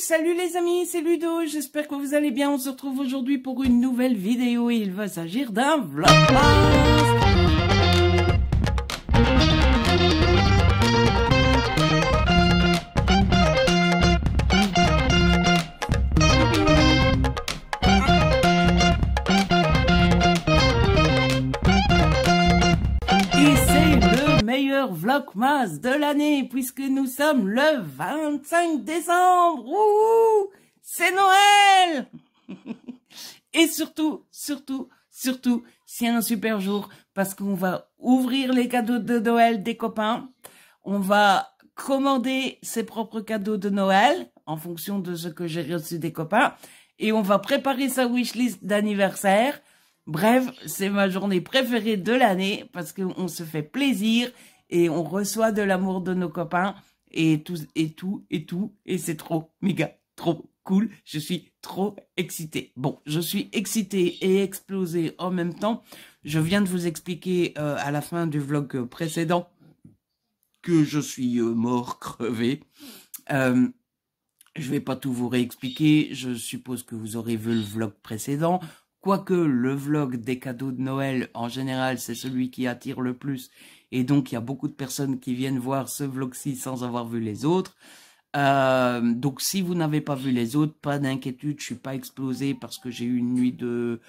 salut les amis, c'est Ludo, j'espère que vous allez bien. On se retrouve aujourd'hui pour une nouvelle vidéo et il va s'agir d'un vlogmas. Et c'est le meilleur vlogmas de l'année puisque nous sommes le 25 décembre. Ouh, c'est Noël. Et surtout, c'est un super jour parce qu'on va ouvrir les cadeaux de Noël des copains. On va commander ses propres cadeaux de Noël en fonction de ce que j'ai reçu des copains. Et on va préparer sa wishlist d'anniversaire. Bref, c'est ma journée préférée de l'année parce qu'on se fait plaisir et on reçoit de l'amour de nos copains et c'est trop, méga, trop cool. Je suis trop excitée. Bon, je suis excitée et explosée en même temps. Je viens de vous expliquer à la fin du vlog précédent que je suis mort, crevé. Je vais pas tout vous réexpliquer. Je suppose que vous aurez vu le vlog précédent. Quoique le vlog des cadeaux de Noël, en général, c'est celui qui attire le plus. Et donc, il y a beaucoup de personnes qui viennent voir ce vlog-ci sans avoir vu les autres. Donc, si vous n'avez pas vu les autres, pas d'inquiétude, je suis pas explosé parce que j'ai eu une nuit de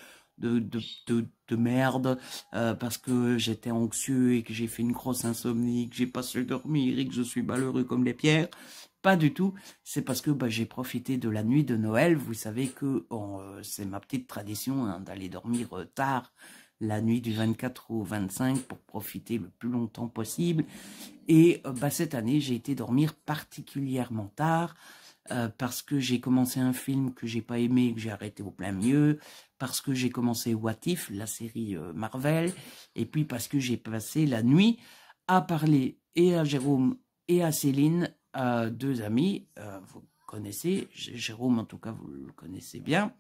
merde, parce que j'étais anxieux et que j'ai fait une grosse insomnie, que j'ai pas su dormir et que je suis malheureux comme les pierres. Pas du tout, c'est parce que j'ai profité de la nuit de Noël. Vous savez que c'est ma petite tradition hein, d'aller dormir tard la nuit du 24 au 25 pour profiter le plus longtemps possible. Et cette année, j'ai été dormir particulièrement tard parce que j'ai commencé un film que j'ai pas aimé et que j'ai arrêté au plein milieu, parce que j'ai commencé What If, la série Marvel, et puis parce que j'ai passé la nuit à parler et à Jérôme et à Céline, deux amis, vous connaissez, Jérôme en tout cas vous le connaissez bien,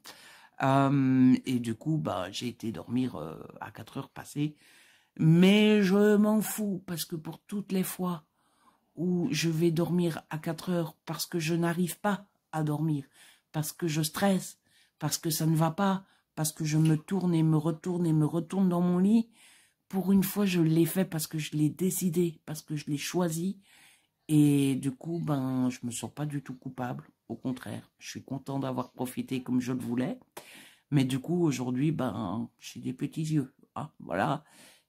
et du coup j'ai été dormir à 4 heures passées, mais je m'en fous parce que pour toutes les fois où je vais dormir à 4 heures parce que je n'arrive pas à dormir, parce que je stresse, parce que ça ne va pas, parce que je me tourne et me retourne dans mon lit, pour une fois je l'ai fait parce que je l'ai décidé, parce que je l'ai choisi. Et du coup, je me sens pas du tout coupable. Au contraire, je suis content d'avoir profité comme je le voulais. Mais du coup, aujourd'hui, j'ai des petits yeux. Hein, voilà.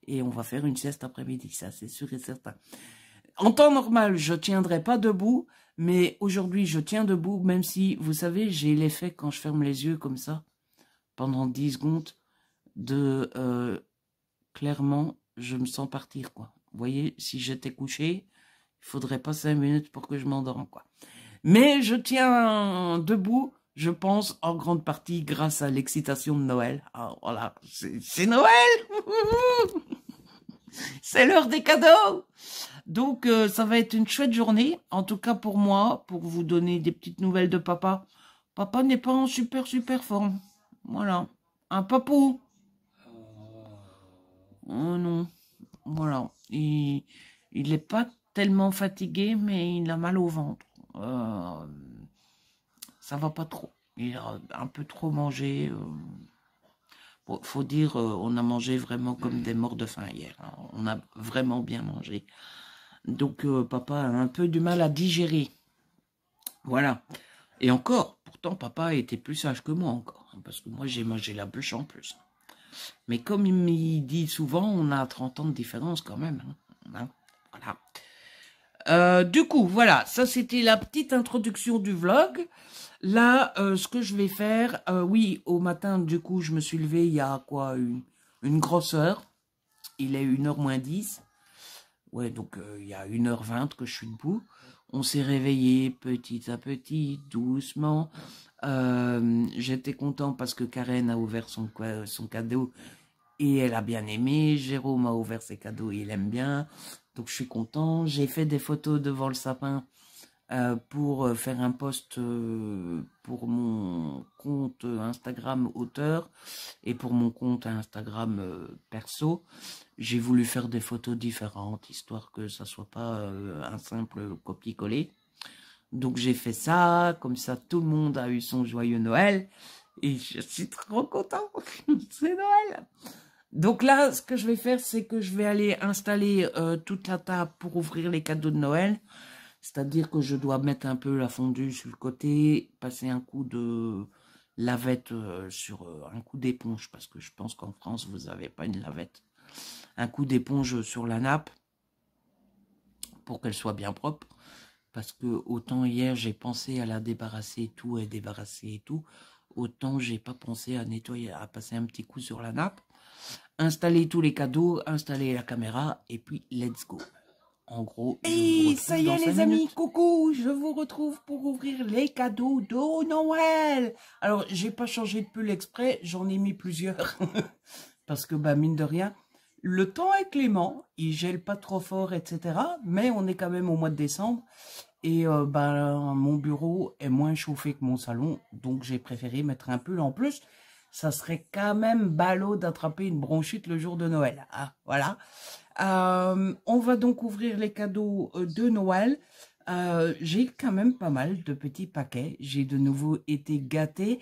Et on va faire une sieste après-midi, ça c'est sûr et certain. En temps normal, je tiendrai pas debout. Mais aujourd'hui, je tiens debout, même si, vous savez, j'ai l'effet quand je ferme les yeux comme ça, pendant 10 secondes, de... clairement, je me sens partir, quoi. Vous voyez, si j'étais couché... il faudrait pas 5 minutes pour que je m'endorme, quoi. Mais je tiens debout, je pense, en grande partie grâce à l'excitation de Noël. Alors, voilà, c'est Noël. C'est l'heure des cadeaux. Donc, ça va être une chouette journée, en tout cas pour moi, pour vous donner des petites nouvelles de papa. Papa n'est pas en super forme. Voilà, un papou. Oh non, voilà, il est pas tellement fatigué, mais il a mal au ventre. Ça va pas trop. Il a un peu trop mangé. Bon, faut dire, on a mangé vraiment comme des morts de faim hier. Hein. On a vraiment bien mangé. Donc, papa a un peu du mal à digérer. Voilà. Et encore, pourtant, papa était plus sage que moi encore. Hein, parce que moi, j'ai mangé la bûche en plus. Mais comme il me dit souvent, on a 30 ans de différence quand même. Hein. Voilà. Du coup, voilà, ça c'était la petite introduction du vlog. Là, ce que je vais faire, oui, au matin, du coup, je me suis levée il y a quoi, une grosse heure. Il est 1h moins 10. Ouais, donc il y a 1h20 que je suis debout. On s'est réveillé petit à petit, doucement. J'étais content parce que Karen a ouvert son cadeau et elle a bien aimé. Jérôme a ouvert ses cadeaux et il aime bien. Donc je suis content. J'ai fait des photos devant le sapin pour faire un post pour mon compte Instagram auteur et pour mon compte Instagram perso. J'ai voulu faire des photos différentes, histoire que ça soit pas un simple copier-coller. Donc j'ai fait ça, comme ça tout le monde a eu son joyeux Noël. Et je suis trop content, c'est Noël. Donc là, ce que je vais faire, c'est que je vais aller installer toute la table pour ouvrir les cadeaux de Noël. C'est-à-dire que je dois mettre un peu la fondue sur le côté, passer un coup de lavette sur un coup d'éponge, parce que je pense qu'en France, vous n'avez pas une lavette. Un coup d'éponge sur la nappe pour qu'elle soit bien propre. Parce que autant hier, j'ai pensé à la débarrasser et tout, autant j'ai pas pensé à nettoyer, à passer un petit coup sur la nappe. Installer tous les cadeaux, installer la caméra, et puis let's go. En gros, et ça y est les amis, coucou, je vous retrouve pour ouvrir les cadeaux de Noël. Alors, j'ai pas changé de pull exprès, j'en ai mis plusieurs. Parce que, bah, mine de rien, le temps est clément, il gèle pas trop fort, etc. Mais on est quand même au mois de décembre. Et bah, mon bureau est moins chauffé que mon salon, donc j'ai préféré mettre un pull en plus. Ça serait quand même ballot d'attraper une bronchite le jour de Noël. Ah, voilà. On va donc ouvrir les cadeaux de Noël. J'ai quand même pas mal de petits paquets. J'ai de nouveau été gâtée.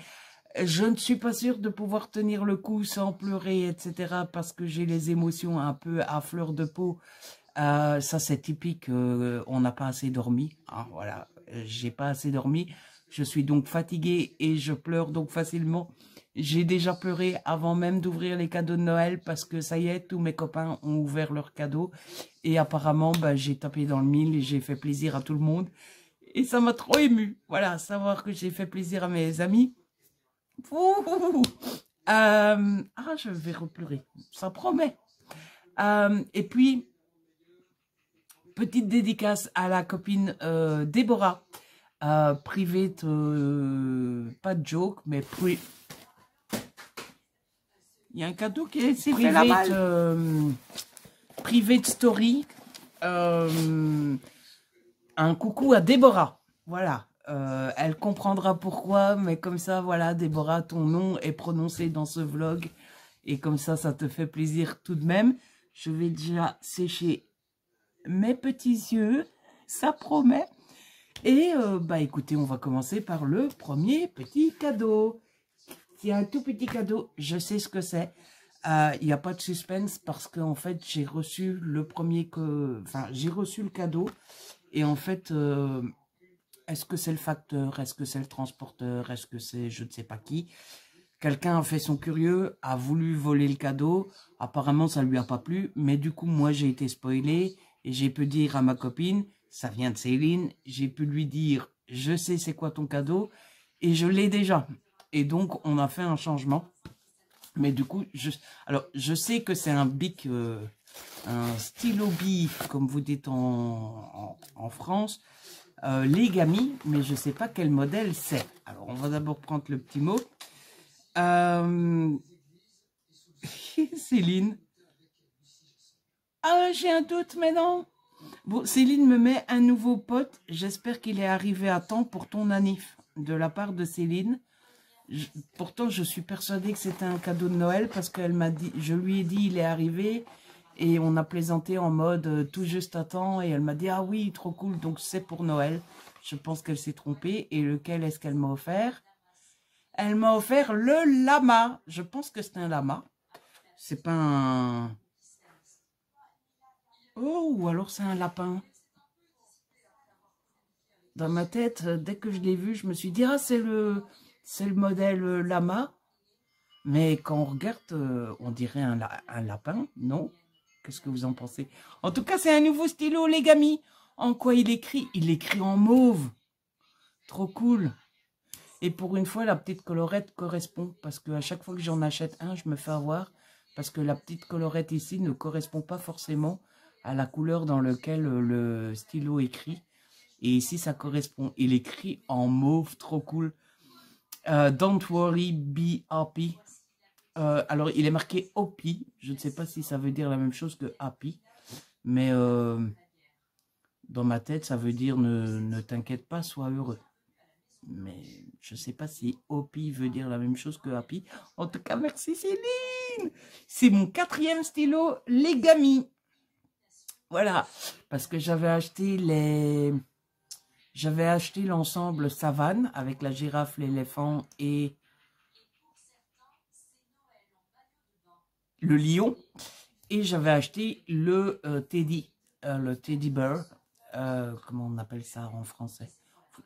Je ne suis pas sûre de pouvoir tenir le coup sans pleurer, etc. parce que j'ai les émotions un peu à fleur de peau. Ça, c'est typique. On n'a pas assez dormi. Hein, voilà. J'ai pas assez dormi. Je suis donc fatiguée et je pleure donc facilement. J'ai déjà pleuré avant même d'ouvrir les cadeaux de Noël parce que ça y est, tous mes copains ont ouvert leurs cadeaux. Et apparemment, bah, j'ai tapé dans le mille et j'ai fait plaisir à tout le monde. Et ça m'a trop ému. Voilà, savoir que j'ai fait plaisir à mes amis. Je vais repleurer. Ça promet. Et puis, petite dédicace à la copine Déborah. Private, pas de joke, mais il y a un cadeau qui s'est fait là-bas. Private story. Un coucou à Déborah. Voilà. Elle comprendra pourquoi, mais comme ça, voilà, Déborah, ton nom est prononcé dans ce vlog. Et comme ça te fait plaisir tout de même. Je vais déjà sécher mes petits yeux. Ça promet. Et bah écoutez, on va commencer par le premier petit cadeau. C'est un tout petit cadeau, je sais ce que c'est. Il n'y a pas de suspense parce qu'en fait, j'ai reçu le j'ai reçu le cadeau. Et en fait, est-ce que c'est le facteur? Est-ce que c'est le transporteur? Est-ce que c'est je ne sais pas qui? Quelqu'un a fait son curieux, a voulu voler le cadeau. Apparemment, ça ne lui a pas plu. Mais du coup, moi, j'ai été spoilée. Et j'ai pu dire à ma copine, ça vient de Céline. J'ai pu lui dire, je sais c'est quoi ton cadeau. Et je l'ai déjà. Et donc, on a fait un changement. Mais du coup, je sais que c'est un bic, un stylo bic, comme vous dites en France, Legami, mais je ne sais pas quel modèle c'est. Alors, on va d'abord prendre le petit mot. Céline. Ah, j'ai un doute, mais non. Bon, Céline me met un nouveau pote. J'espère qu'il est arrivé à temps pour ton anniv. De la part de Céline. Pourtant, je suis persuadée que c'était un cadeau de Noël parce qu'elle m'a dit, je lui ai dit, il est arrivé. Et on a plaisanté en mode tout juste à temps. Et elle m'a dit, ah oui, trop cool. Donc, c'est pour Noël. Je pense qu'elle s'est trompée. Et lequel est-ce qu'elle m'a offert? Elle m'a offert le lama. Je pense que c'est un lama. C'est pas un... Oh, ou alors c'est un lapin. Dans ma tête, dès que je l'ai vu, je me suis dit, ah, c'est le modèle lama. Mais quand on regarde, on dirait un lapin, non? Qu'est-ce que vous en pensez? En tout cas, c'est un nouveau stylo, les gamis. En quoi il écrit? Il écrit en mauve. Trop cool. Et pour une fois, la petite colorette correspond. Parce qu'à chaque fois que j'en achète un, je me fais avoir. Parce que la petite colorette ici ne correspond pas forcément à la couleur dans laquelle le stylo écrit. Et ici, ça correspond. Il écrit en mauve, trop cool. Don't worry, be happy. Alors, il est marqué happy. Je ne sais pas si ça veut dire la même chose que happy. Mais dans ma tête, ça veut dire ne t'inquiète pas, sois heureux. Mais je ne sais pas si happy veut dire la même chose que happy. En tout cas, merci Céline. C'est mon 4e stylo Legami. Voilà. Parce que j'avais acheté J'avais acheté l'ensemble Savane avec la girafe, l'éléphant et le lion. Et j'avais acheté le Teddy Bear. Comment on appelle ça en français?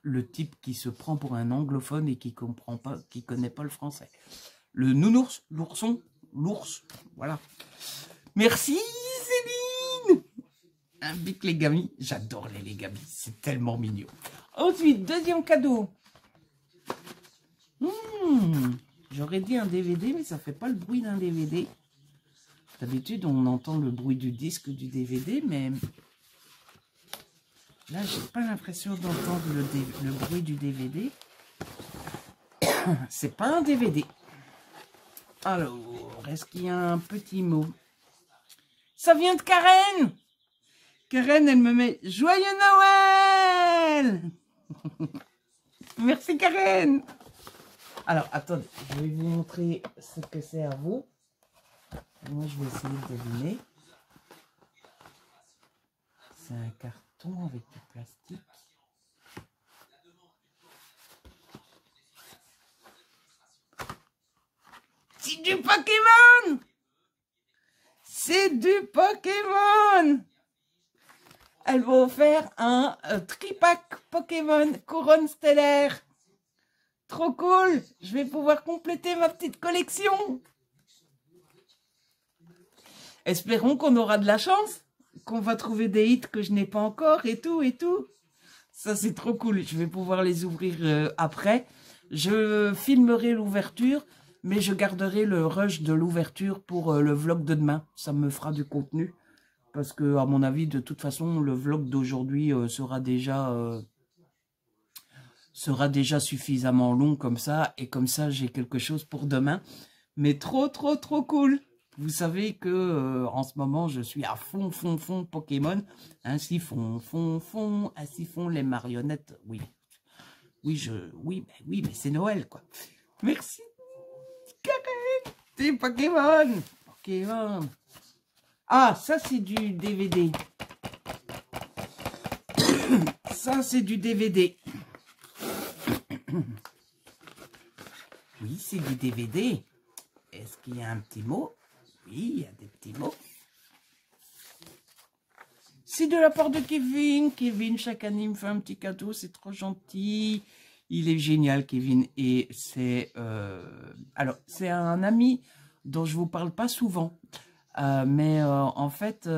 Le type qui se prend pour un anglophone et qui comprend pas, qui connaît pas le français. Le nounours, l'ourson, l'ours, voilà. Merci Céline. Un big Legami, j'adore les Legami, c'est tellement mignon. Ensuite, deuxième cadeau. J'aurais dit un DVD, mais ça fait pas le bruit d'un DVD. D'habitude, on entend le bruit du disque du DVD, mais là, j'ai pas l'impression d'entendre le bruit du DVD. C'est pas un DVD. Alors, est-ce qu'il y a un petit mot? Ça vient de Karen. Karen, elle me met « Joyeux Noël !» Merci Karen. Alors, attendez, je vais vous montrer ce que c'est à vous. Moi, je vais essayer de deviner. C'est un carton avec du plastique. C'est du Pokémon! C'est du Pokémon! Elle va offrir un tripack Pokémon couronne stellaire. Trop cool! Je vais pouvoir compléter ma petite collection. Espérons qu'on aura de la chance, qu'on va trouver des hits que je n'ai pas encore et tout et tout. Ça, c'est trop cool. Je vais pouvoir les ouvrir après. Je filmerai l'ouverture, mais je garderai le rush de l'ouverture pour le vlog de demain. Ça me fera du contenu. Parce que, à mon avis, de toute façon, le vlog d'aujourd'hui sera déjà suffisamment long comme ça. Et comme ça, j'ai quelque chose pour demain. Mais trop cool. Vous savez que en ce moment, je suis à fond Pokémon. Ainsi ainsi font les marionnettes. Oui, mais c'est Noël, quoi. Merci, Karen. C'est Pokémon. Ah, ça, c'est du DVD. Ça, c'est du DVD. Oui, c'est du DVD. Est-ce qu'il y a un petit mot? Oui, il y a des petits mots. C'est de la part de Kevin. Kevin, chaque année, il me fait un petit cadeau. C'est trop gentil. Il est génial, Kevin. Et c'est... alors, c'est un ami dont je vous parle pas souvent. Mais en fait,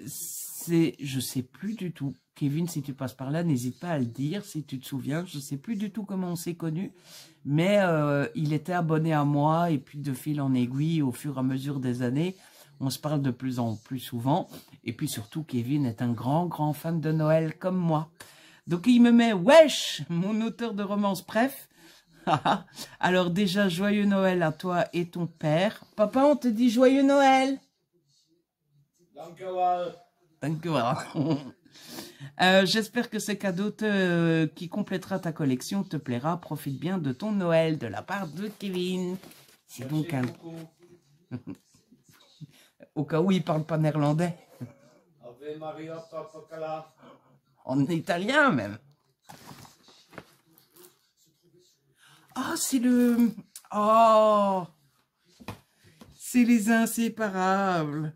je sais plus du tout. Kevin, si tu passes par là, n'hésite pas à le dire, si tu te souviens. Je sais plus du tout comment on s'est connus. Mais il était abonné à moi. Et puis, de fil en aiguille, au fur et à mesure des années, on se parle de plus en plus souvent. Et puis, surtout, Kevin est un grand fan de Noël comme moi. Donc, il me met « Wesh, mon auteur de romance préf !» Alors déjà, joyeux Noël à toi et ton père. Papa, on te dit joyeux Noël. J'espère que ce cadeau qui complétera ta collection te plaira. Profite bien de ton Noël de la part de Kevin. C'est donc un... Au cas où il parle pas néerlandais. En italien même. Oh, c'est le... Oh, c'est les Inséparables.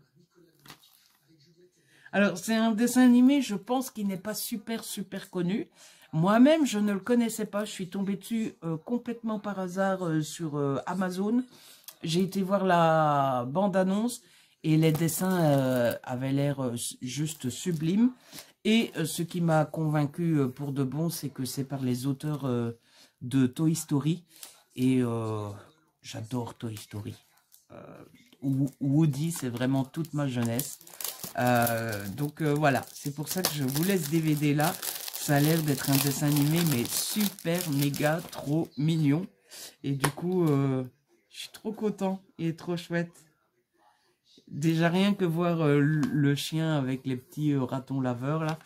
Alors, c'est un dessin animé, je pense, qui n'est pas super connu. Moi-même, je ne le connaissais pas. Je suis tombée dessus complètement par hasard sur Amazon. J'ai été voir la bande-annonce et les dessins avaient l'air juste sublimes. Et ce qui m'a convaincu pour de bon, c'est que c'est par les auteurs de Toy Story. Et j'adore Toy Story. Woody, c'est vraiment toute ma jeunesse. Donc voilà, c'est pour ça que je vous laisse DVD là. Ça a l'air d'être un dessin animé, mais super, méga, trop mignon. Et du coup, je suis trop content. Il est trop chouette. Déjà rien que voir le chien avec les petits ratons laveurs là.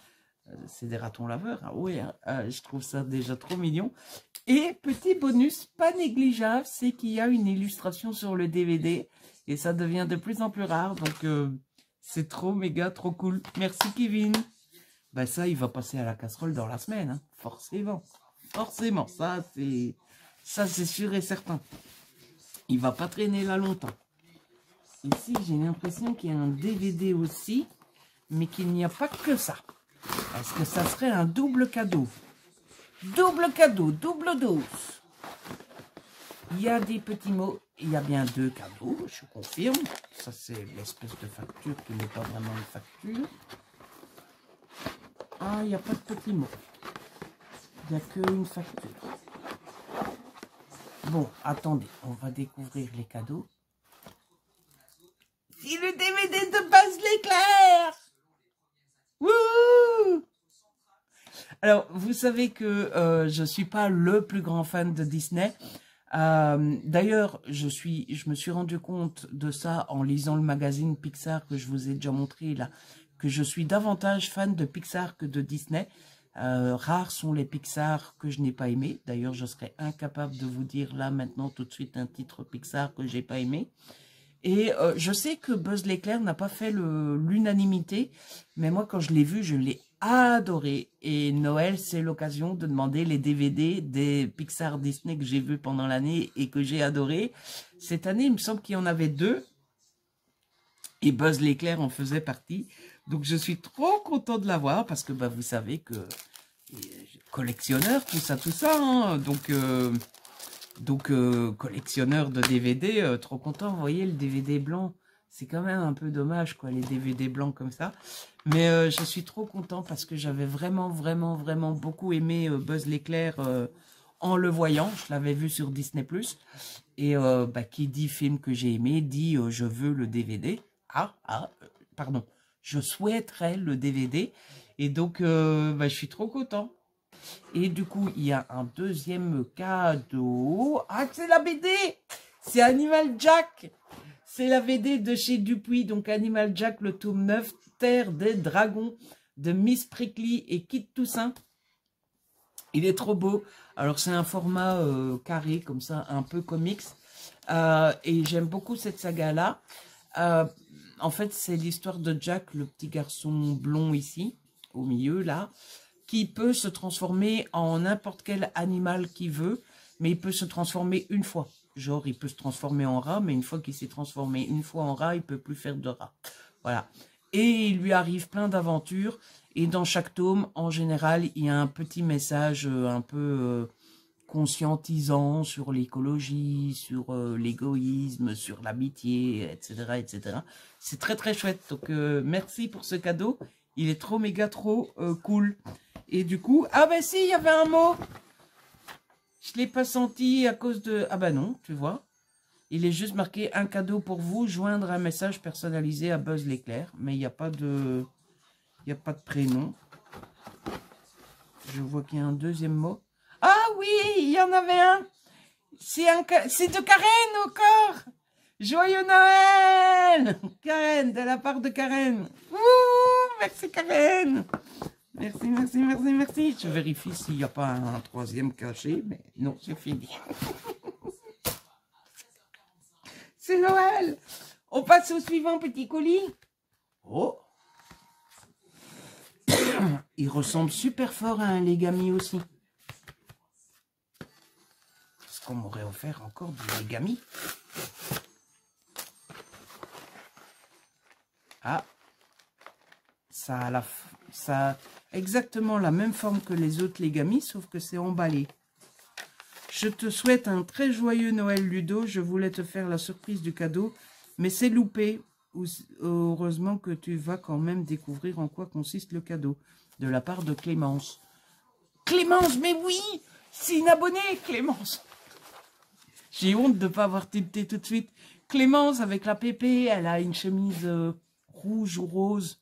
C'est des ratons laveurs, hein, oui, hein, je trouve ça déjà trop mignon. Et petit bonus pas négligeable, c'est qu'il y a une illustration sur le DVD. Et ça devient de plus en plus rare, donc c'est trop méga, trop cool. Merci Kevin. ben ça, il va passer à la casserole dans la semaine, hein, forcément. Forcément, ça c'est sûr et certain. Il va pas traîner là longtemps. Ici, j'ai l'impression qu'il y a un DVD aussi, mais qu'il n'y a pas que ça. Est-ce que ça serait un double cadeau? Double cadeau, double dose. Il y a des petits mots. Il y a bien 2 cadeaux, je confirme. Ça, c'est l'espèce de facture qui n'est pas vraiment une facture. Ah, il n'y a pas de petits mots. Il n'y a qu'une facture. Bon, attendez, on va découvrir les cadeaux. C'est le DVD de Buzz l'éclair! Wouh! Alors, vous savez que je ne suis pas le plus grand fan de Disney. D'ailleurs, je me suis rendu compte de ça en lisant le magazine Pixar que je vous ai déjà montré là, que je suis davantage fan de Pixar que de Disney. Rares sont les Pixar que je n'ai pas aimé. D'ailleurs, je serais incapable de vous dire là maintenant tout de suite un titre Pixar que j'ai pas aimé. Et je sais que Buzz l'éclair n'a pas fait l'unanimité, mais moi quand je l'ai vu, je l'ai adoré. Et Noël, c'est l'occasion de demander les DVD des Pixar Disney que j'ai vus pendant l'année et que j'ai adoré. Cette année, il me semble qu'il y en avait 2. Et Buzz l'éclair en faisait partie. Donc je suis trop content de l'avoir parce que bah, vous savez que collectionneur, tout ça, hein. Donc collectionneur de DVD, trop content. Vous voyez le DVD blanc, c'est quand même un peu dommage quoi, les DVD blancs comme ça. Mais je suis trop content parce que j'avais vraiment beaucoup aimé Buzz l'éclair en le voyant. Je l'avais vu sur Disney+. Et bah, qui dit film que j'ai aimé, dit je veux le DVD. Pardon, je souhaiterais le DVD. Et donc, bah, je suis trop content. Et du coup, il y a un deuxième cadeau. Ah, c'est la BD! C'est Animal Jack! C'est la BD de chez Dupuis. Donc, Animal Jack, le tome 9, Terre des Dragons, de Miss Prickly et Kit Toussaint. Il est trop beau. Alors, c'est un format carré, comme ça, un peu comics. Et j'aime beaucoup cette saga-là. En fait, c'est l'histoire de Jack, le petit garçon blond ici, au milieu, là, qui peut se transformer en n'importe quel animal qu'il veut, mais il peut se transformer une fois. Genre, il peut se transformer en rat, mais une fois qu'il s'est transformé une fois en rat, il peut plus faire de rat. Voilà. Et il lui arrive plein d'aventures, et dans chaque tome, en général, il y a un petit message un peu conscientisant sur l'écologie, sur l'égoïsme, sur l'amitié, etc., etc. C'est très chouette. Donc, merci pour ce cadeau. Il est trop méga trop cool. Et du coup, ah ben si, il y avait un mot. Je ne l'ai pas senti à cause de... Ah ben non, tu vois. Il est juste marqué un cadeau pour vous, joindre un message personnalisé à Buzz l'éclair. Mais il n'y a pas de... Il n'y a pas de prénom. Je vois qu'il y a un deuxième mot. Ah oui, il y en avait un. C'est de Karen encore. Joyeux Noël. Karen, de la part de Karen. Ouh, merci Karen. Merci. Je vérifie s'il n'y a pas un troisième caché, mais non, c'est fini. C'est Noël. On passe au suivant, petit colis. Oh. Il ressemble super fort à un Legami aussi. Est-ce qu'on m'aurait offert encore du Legami? Ah. Ça a exactement la même forme que les autres Legami, sauf que c'est emballé. Je te souhaite un très joyeux Noël, Ludo. Je voulais te faire la surprise du cadeau, mais c'est loupé. Heureusement que tu vas quand même découvrir en quoi consiste le cadeau. De la part de Clémence. Clémence, mais oui! C'est une abonnée, Clémence! J'ai honte de ne pas avoir tilté tout de suite. Clémence, avec la pépé, elle a une chemise rouge ou rose.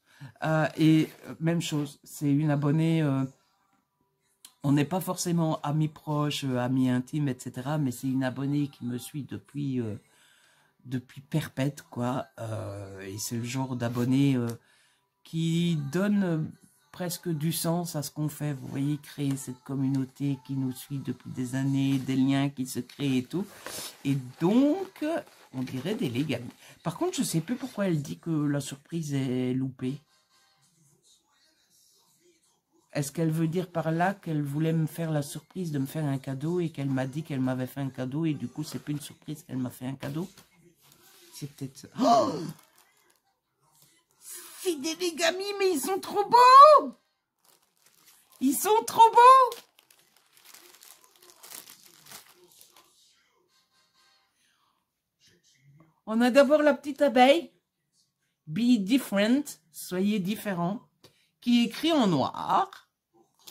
Et même chose, c'est une abonnée, on n'est pas forcément amis proches, amis intimes, etc. Mais c'est une abonnée qui me suit depuis perpète, quoi. Et c'est le genre d'abonné qui donne presque du sens à ce qu'on fait. Vous voyez, créer cette communauté qui nous suit depuis des années, des liens qui se créent et tout. Et donc, on dirait des Legami. Par contre, je ne sais plus pourquoi elle dit que la surprise est loupée. Est-ce qu'elle veut dire par là qu'elle voulait me faire la surprise de me faire un cadeau et qu'elle m'a dit qu'elle m'avait fait un cadeau et du coup, c'est plus une surprise qu'elle m'a fait un cadeau? C'est peut-être ça. Oh, c'est des origami, mais ils sont trop beaux! Ils sont trop beaux! On a d'abord la petite abeille. Be different, soyez différents, qui est écrit en noir.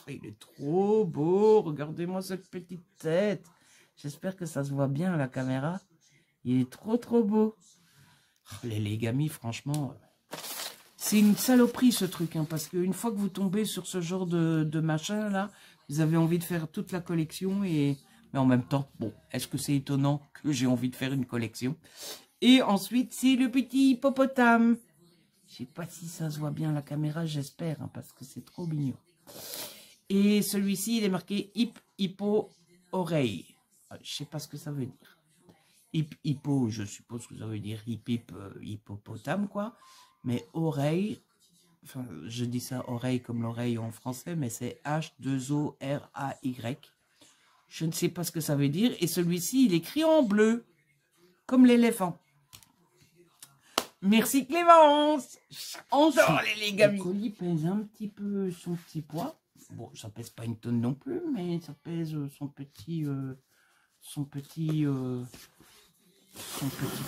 Il est trop beau, regardez-moi cette petite tête. J'espère que ça se voit bien à la caméra. Il est trop beau. Oh, les origami, franchement, c'est une saloperie ce truc, hein, parce qu'une fois que vous tombez sur ce genre de machin là, vous avez envie de faire toute la collection, mais en même temps, bon, est-ce que c'est étonnant que j'ai envie de faire une collection? Et ensuite, c'est le petit hippopotame. Je sais pas si ça se voit bien à la caméra, j'espère, hein, parce que c'est trop mignon. Et celui-ci, il est marqué hippo oreille. Je sais pas ce que ça veut dire. Hippo, je suppose que ça veut dire hippopotame, quoi. Mais oreille, enfin, je dis ça oreille comme l'oreille en français, mais c'est H2ORAY. Je ne sais pas ce que ça veut dire. Et celui-ci, il est écrit en bleu, comme l'éléphant. Merci Clémence. On sort les origami. Le colis pèse un petit peu son petit poids. Bon, ça pèse pas une tonne non plus, mais ça pèse son petit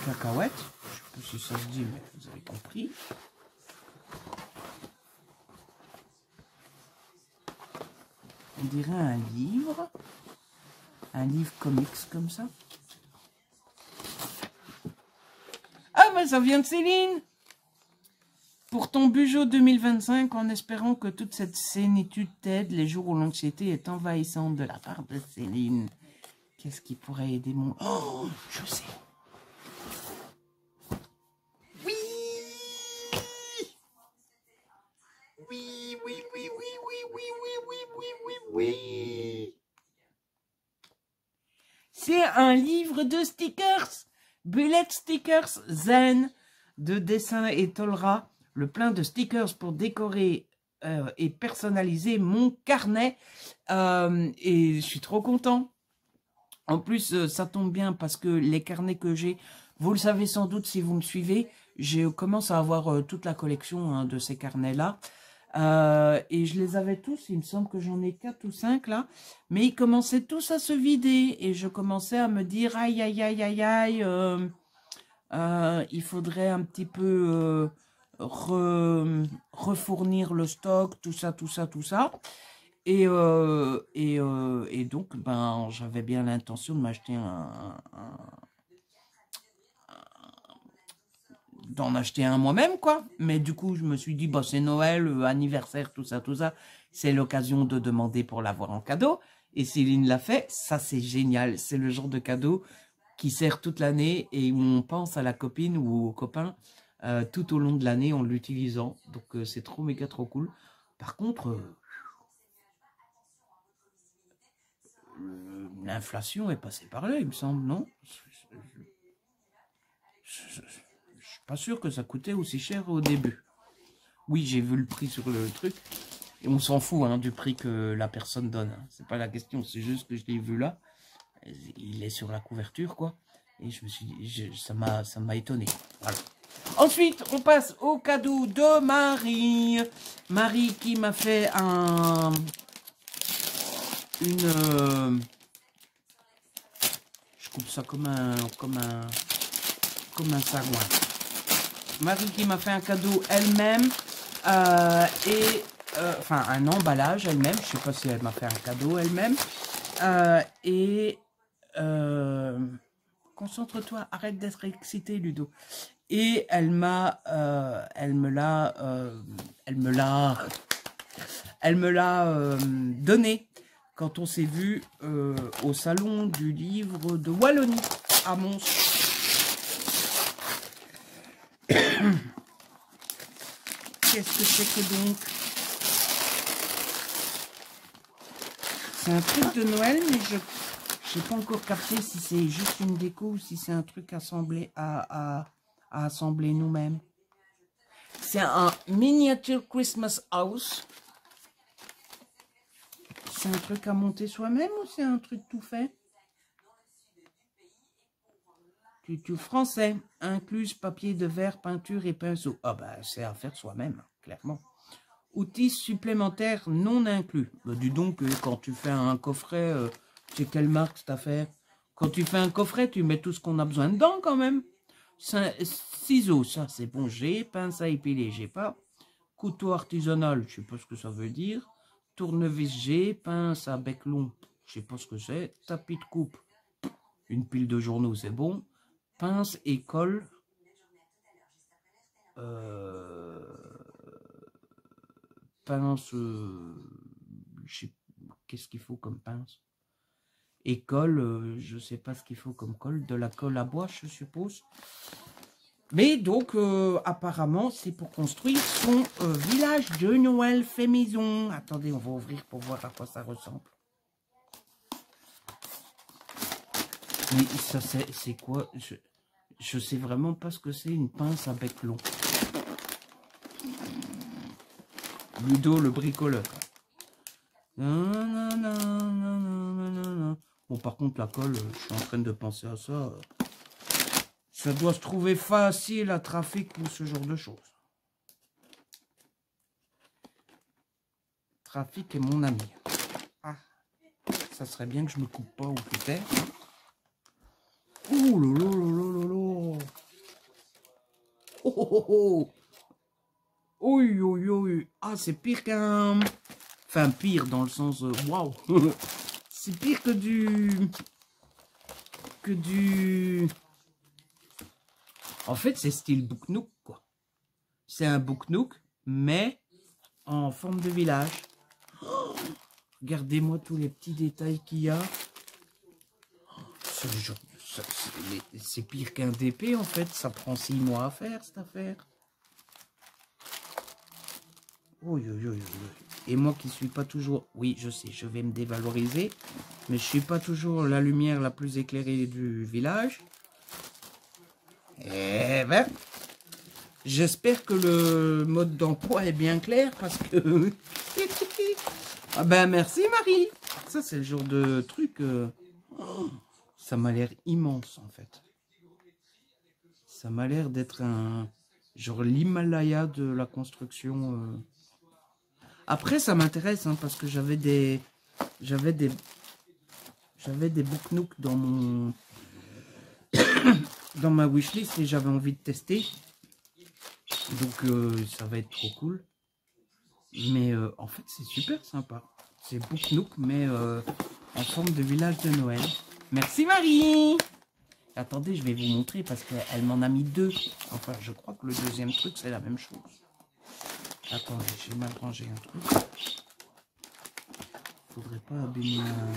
cacahuète. Je sais pas si ça se dit, mais vous avez compris. On dirait un livre comics comme ça. Ah, mais ça vient de Céline! Pour ton Bugeaud 2025, en espérant que toute cette sénitude t'aide les jours où l'anxiété est envahissante, de la part de Céline. Qu'est-ce qui pourrait aider mon... Oh, je sais. Oui! Oui, oui, oui, oui, oui, oui, oui, oui, oui, oui, oui. C'est un livre de stickers. Bullet Stickers Zen de dessin et Tolra. Le plein de stickers pour décorer et personnaliser mon carnet. Et je suis trop content. En plus, ça tombe bien parce que les carnets que j'ai, vous le savez sans doute si vous me suivez, je commence à avoir toute la collection, hein, de ces carnets-là. Et je les avais tous, il me semble que j'en ai 4 ou 5 là, mais ils commençaient tous à se vider et je commençais à me dire aïe aïe aïe aïe aïe, il faudrait un petit peu refournir le stock, tout ça. Et donc, ben, j'avais bien l'intention de m'acheter d'en acheter un moi-même, quoi. Mais du coup, je me suis dit, bah, c'est Noël, anniversaire, tout ça. C'est l'occasion de demander pour l'avoir en cadeau. Et Céline l'a fait. Ça, c'est génial. C'est le genre de cadeau qui sert toute l'année et où on pense à la copine ou au copain tout au long de l'année en l'utilisant. Donc, c'est trop méga trop cool. Par contre, l'inflation est passée par là, il me semble, non? Je suis pas sûr que ça coûtait aussi cher au début. Oui, j'ai vu le prix sur le truc. Et on s'en fout, hein, du prix que la personne donne. Hein. C'est pas la question, c'est juste que je l'ai vu là. Il est sur la couverture, quoi. Et je me suis dit, ça m'a étonné. Voilà. Ensuite, on passe au cadeau de Marie. Marie qui m'a fait je coupe ça comme un sagouin. Marie qui m'a fait un cadeau elle-même enfin un emballage elle-même. Je sais pas si elle m'a fait un cadeau elle-même concentre-toi, arrête d'être excité, Ludo. Et elle me l'a donné quand on s'est vu au salon du livre de Wallonie à Mons. Qu'est-ce que c'est que donc? C'est un truc de Noël, mais je n'ai pas encore capté si c'est juste une déco ou si c'est un truc assemblé à assembler nous-mêmes. C'est un miniature Christmas house. C'est un truc à monter soi-même ou c'est un truc tout fait? Tutu français, incluse papier de verre, peinture et pinceau. Ah bah c'est à faire soi-même, clairement. Outils supplémentaires non inclus. Bah, dis donc, quand tu fais un coffret, c'est quelle marque cette affaire? Quand tu fais un coffret, tu mets tout ce qu'on a besoin dedans quand même. Ciseaux, ça c'est bon, j'ai. Pince à épiler, j'ai pas. Couteau artisanal, je sais pas ce que ça veut dire. Tournevis, j'ai. Pince à bec long, je sais pas ce que c'est. Tapis de coupe, une pile de journaux, c'est bon. Pince et colle. Pince, qu'est-ce qu'il faut comme pince? Et colle, je sais pas ce qu'il faut comme colle. De la colle à bois, je suppose. Mais donc, apparemment, c'est pour construire son village de Noël fait maison. Attendez, on va ouvrir pour voir à quoi ça ressemble. Mais ça, c'est quoi? Je sais vraiment pas ce que c'est une pince à bec long. Ludo, le bricoleur. Non. Bon, par contre, la colle, je suis en train de penser à ça. Ça doit se trouver facile à trafic pour ce genre de choses. Trafic est mon ami. Ah, ça serait bien que je me coupe pas au putain. Ouh lolo. Oh. Oui. Ah, c'est pire qu'un... Enfin, pire dans le sens... Waouh. C'est pire que du... En fait, c'est style Book Nook, quoi. C'est un Book Nook, mais en forme de village. Oh, regardez-moi tous les petits détails qu'il y a. C'est pire qu'un DP, en fait. Ça prend 6 mois à faire, cette affaire. Et moi qui suis pas toujours... Oui, je sais, je vais me dévaloriser. Mais je suis pas toujours la lumière la plus éclairée du village. Eh ben... J'espère que le mode d'emploi est bien clair parce que... Ah ben merci Marie. Ça c'est le genre de truc... Oh, ça m'a l'air immense en fait. Ça m'a l'air d'être un... Genre l'Himalaya de la construction... Après, ça m'intéresse hein, parce que j'avais des Book Nook dans mon dans ma wishlist et j'avais envie de tester. Donc ça va être trop cool. Mais en fait, c'est super sympa. C'est Book Nook mais en forme de village de Noël. Merci Marie. Attendez, je vais vous montrer parce qu'elle m'en a mis 2. Enfin, je crois que le deuxième truc c'est la même chose. Attendez, j'ai mal rangé un truc. Faudrait pas abîmer un...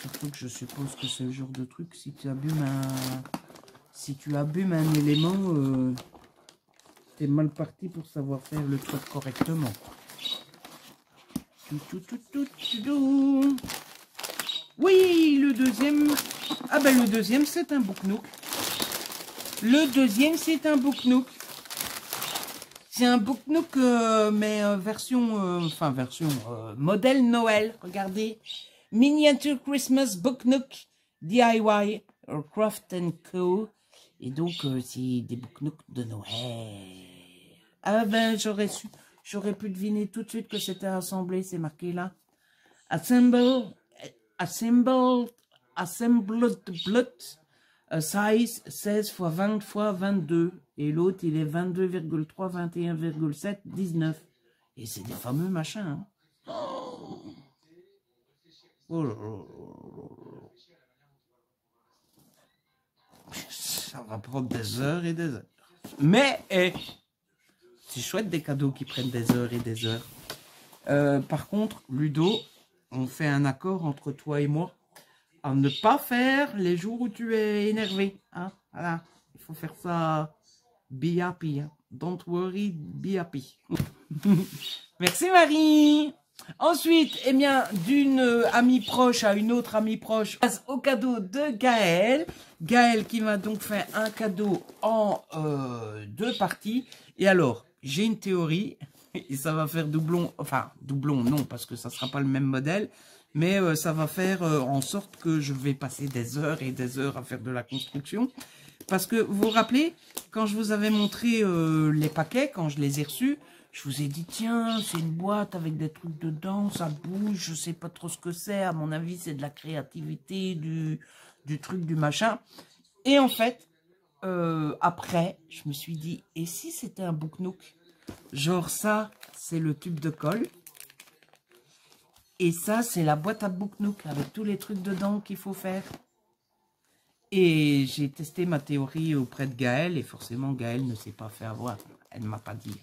Surtout que je suppose que c'est le genre de truc, si tu abîmes un élément, t'es mal parti pour savoir faire le truc correctement. Oui, le deuxième... Ah ben le deuxième c'est un Book Nook. Le deuxième c'est un Book Nook. C'est un Book Nook, mais version, modèle Noël. Regardez. Miniature Christmas Book Nook DIY Craft Co. Et donc, c'est des Book Nook de Noël. Ah ben, j'aurais pu deviner tout de suite que c'était assemblé. C'est marqué là. Assembled blood. Size 16 x 20 x 22 et l'autre il est 22,3, 21,7, 19 et c'est des fameux machins hein. Ça va prendre des heures et des heures mais c'est chouette des cadeaux qui prennent des heures et des heures. Par contre Ludo, on fait un accord entre toi et moi à ne pas faire les jours où tu es énervé. Hein? Voilà, il faut faire ça be happy. Hein? Don't worry, be happy. Merci Marie. Ensuite, eh bien, d'une amie proche à une autre amie proche, passe au cadeau de Gaël. Gaël qui m'a donc fait un cadeau en 2 parties. Et alors, j'ai une théorie. et ça va faire doublon, enfin doublon non parce que ça sera pas le même modèle, mais ça va faire en sorte que je vais passer des heures et des heures à faire de la construction. Parce que vous vous rappelez, quand je vous avais montré les paquets, quand je les ai reçus, je vous ai dit tiens c'est une boîte avec des trucs dedans, ça bouge, je sais pas trop ce que c'est, à mon avis c'est de la créativité, du truc, du machin. Et en fait, après, je me suis dit, et si c'était un Book Nook? Genre ça, c'est le tube de colle. Et ça, c'est la boîte à Book Nook avec tous les trucs dedans qu'il faut faire. Et j'ai testé ma théorie auprès de Gaëlle. Et forcément, Gaëlle ne s'est pas fait avoir. Elle ne m'a pas dit.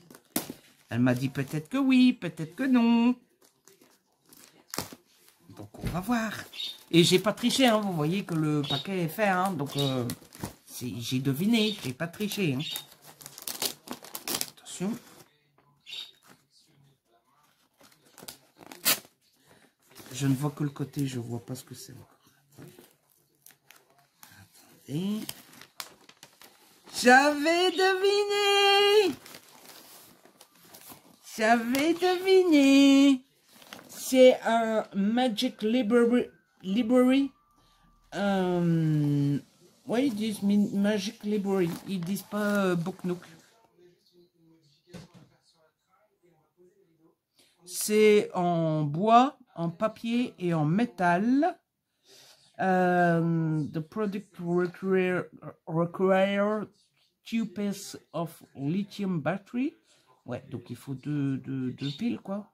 Elle m'a dit peut-être que oui, peut-être que non. Donc, on va voir. Et j'ai pas triché, hein. Vous voyez que le paquet est fait, hein. Donc, j'ai deviné. J'ai pas triché, hein. Attention. Je ne vois que le côté, je vois pas ce que c'est. Attendez. J'avais deviné. J'avais deviné. C'est un Magic Library. Ouais, ils disent Magic Library. Ils disent pas Book Nook. C'est en bois, en papier et en métal. The product require 2 pieces of lithium battery. Ouais, donc il faut deux piles, quoi.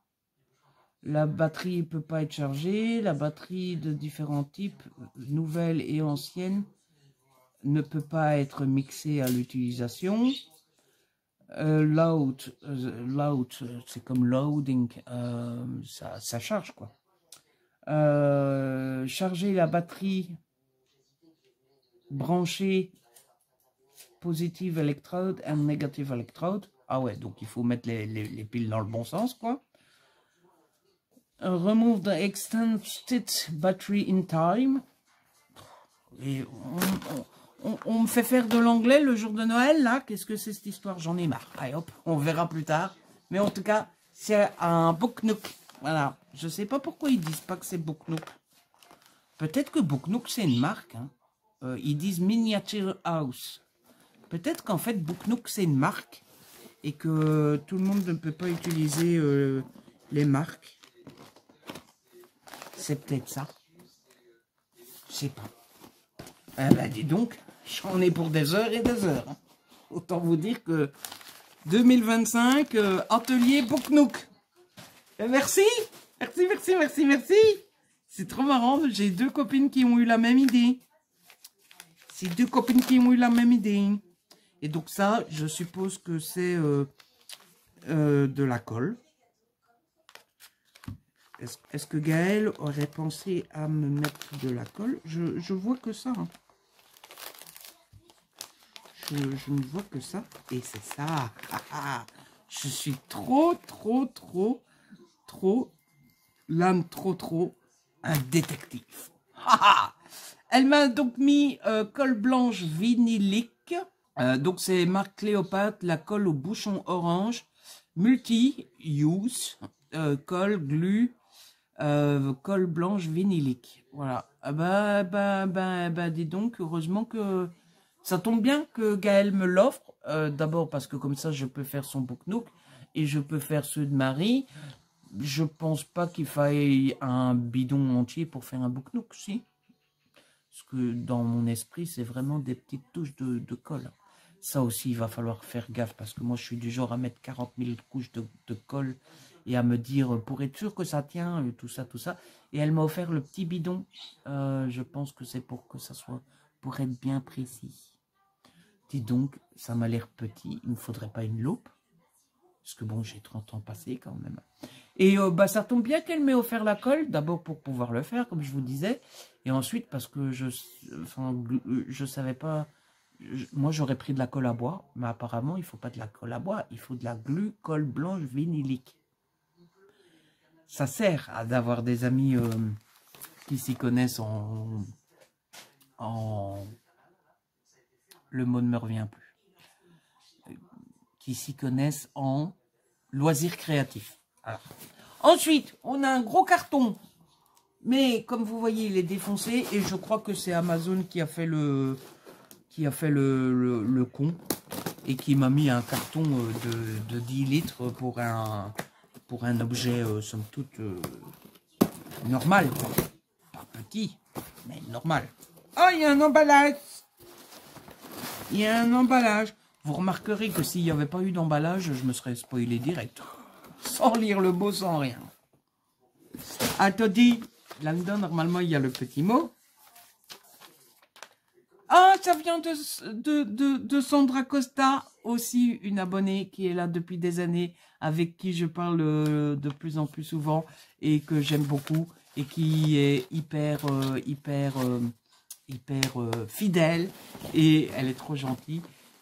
La batterie ne peut pas être chargée. La batterie de différents types, nouvelles et anciennes, ne peut pas être mixée à l'utilisation. Load, c'est comme loading, ça charge, quoi. Charger la batterie, brancher positive électrode et négative électrode. Ah ouais, donc il faut mettre les piles dans le bon sens, quoi. Remove the extended battery in time. Et on me fait faire de l'anglais le jour de Noël, là. Qu'est-ce que c'est cette histoire? J'en ai marre. Allez hop, on verra plus tard. Mais en tout cas, c'est un Book Nook. Voilà. Je sais pas pourquoi ils disent pas que c'est Book Nook. Peut-être que Book Nook, c'est une marque. Hein. Ils disent Miniature House. Peut-être qu'en fait, Book Nook, c'est une marque. Et que tout le monde ne peut pas utiliser les marques. C'est peut-être ça. Je sais pas. Eh ben, dis donc, j'en ai pour des heures et des heures. Hein. Autant vous dire que 2025, atelier Book Nook. Merci, merci, merci, merci, merci. C'est trop marrant, j'ai 2 copines qui ont eu la même idée. C'est 2 copines qui ont eu la même idée. Et donc ça, je suppose que c'est de la colle. Est-ce que Gaëlle aurait pensé à me mettre de la colle? Je vois que ça. Hein. Je ne vois que ça. Et c'est ça. Je suis trop, l'âme trop, un détective. Elle m'a donc mis colle blanche vinylique. Donc c'est marque Cléopâtre, la colle au bouchon orange, multi-use, colle, glue, colle blanche vinylique. Voilà. Ah bah, dis donc, heureusement que ça tombe bien que Gaëlle me l'offre. D'abord parce que comme ça, je peux faire son Book Nook et je peux faire ceux de Marie. Je pense pas qu'il faille un bidon entier pour faire un Book Nook, si. Parce que dans mon esprit, c'est vraiment des petites touches de colle. Ça aussi, il va falloir faire gaffe parce que moi, je suis du genre à mettre 40 000 couches de colle et à me dire, pour être sûr que ça tient, tout ça. Et elle m'a offert le petit bidon. Je pense que c'est pour que ça soit, pour être bien précis. Dis donc, ça m'a l'air petit. Il ne me faudrait pas une loupe. Parce que bon, j'ai 30 ans passés quand même. Et bah, ça tombe bien qu'elle m'ait offert la colle. D'abord pour pouvoir le faire, comme je vous disais. Et ensuite parce que je savais pas... Moi, j'aurais pris de la colle à bois. Mais apparemment, il ne faut pas de la colle à bois. Il faut de la glue colle blanche vinylique. Ça sert à d'avoir des amis qui s'y connaissent Le mot ne me revient plus. Qui s'y connaissent en loisirs créatifs. Alors. Ensuite, on a un gros carton. Mais comme vous voyez, il est défoncé. Et je crois que c'est Amazon qui a fait le con. Et qui m'a mis un carton de 10 litres pour un objet, somme toute, normal. Quoi. Pas petit, mais normal. Oh, il y a un emballage. Il y a un emballage. Vous remarquerez que s'il n'y avait pas eu d'emballage, je me serais spoilé direct. Sans lire le mot, sans rien. Attendez, là-dedans, normalement, il y a le petit mot. Ah, ça vient de Sandra Costa, aussi une abonnée qui est là depuis des années, avec qui je parle de plus en plus souvent et que j'aime beaucoup et qui est hyper fidèle et elle est trop gentille.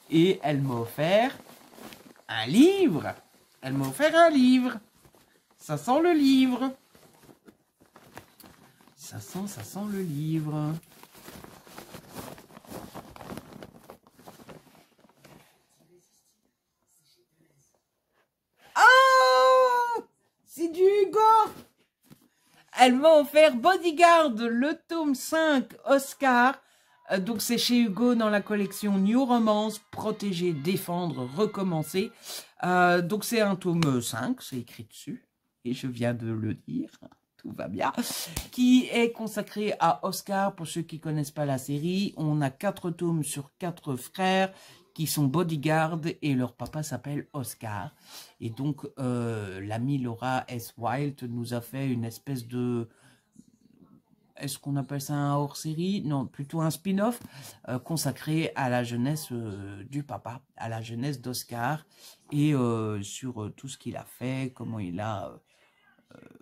Et elle m'a offert un livre. Elle m'a offert un livre. Ça sent le livre. Ça sent le livre. Oh, c'est du Hugo. Elle m'a offert Bodyguard, le tome 5 Oscar. Donc c'est chez Hugo dans la collection New Romance, protéger, défendre, recommencer. Donc c'est un tome 5, c'est écrit dessus. Et je viens de le dire, tout va bien. Qui est consacré à Oscar, pour ceux qui ne connaissent pas la série. On a 4 tomes sur 4 frères qui sont bodyguards et leur papa s'appelle Oscar. Et donc l'amie Laura S. Wild nous a fait une espèce de... Est-ce qu'on appelle ça un hors-série? Non, plutôt un spin-off consacré à la jeunesse du papa, à la jeunesse d'Oscar et sur tout ce qu'il a fait, comment il a